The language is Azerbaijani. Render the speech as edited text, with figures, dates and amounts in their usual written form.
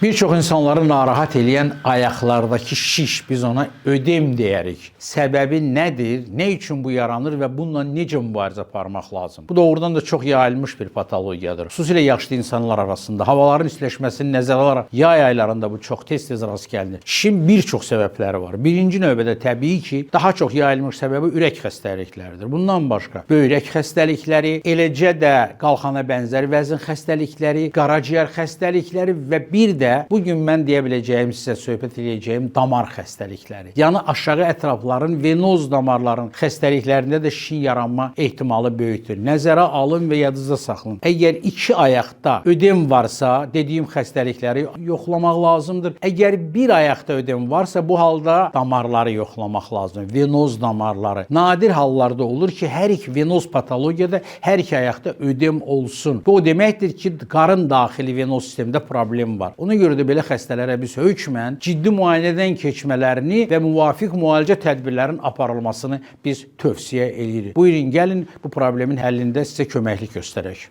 Bir çox insanları narahat edən ayaqlardakı şiş, biz ona ödem deyirik. Səbəbi nədir? Nə üçün bu yaranır və bununla necə mübarizə aparmaq lazım? Bu doğrudan da çox yayılmış bir patologiyadır. Xüsusilə yaşlı insanlar arasında, havaların istiləşməsini nəzərə alaraq yay aylarında bu çox tez-tez rast gəlinir. Şişin bir çox səbəbləri var. Birinci növbədə təbii ki, daha çox yayılmış səbəbi ürək xəstəlikləridir. Bundan başqa böyrək xəstəlikləri, eləcə də qalxana bənzər vəzin xəstəlikləri, qaraciyər xəstəlikləri və bir də bugün mən deyə biləcəyim, sizə söhbət edəcəyim damar xəstəlikləri. Yəni aşağı ətrafların venoz damarların xəstəliklərində də şişin yaranma ehtimalı böyükdür. Nəzərə alın və yadınızda saxlayın. Əgər iki ayaqda ödem varsa, dediyim xəstəlikləri yoxlamaq lazımdır. Əgər bir ayaqda ödem varsa, bu halda damarları yoxlamaq lazımdır. Venoz damarları. Nadir hallarda olur ki, hər iki venoz patologiyada hər iki ayaqda ödem olsun. Bu o deməkdir ki, qarın daxili venoz sistemdə problem var. Ona görə də belə xəstələrə biz hökmən ciddi müayinədən keçmələrini və müvafiq müalicə tədbirlərinin aparılmasını biz tövsiyə edirik. Buyurun, gəlin bu problemin həllində sizə köməklik göstərək.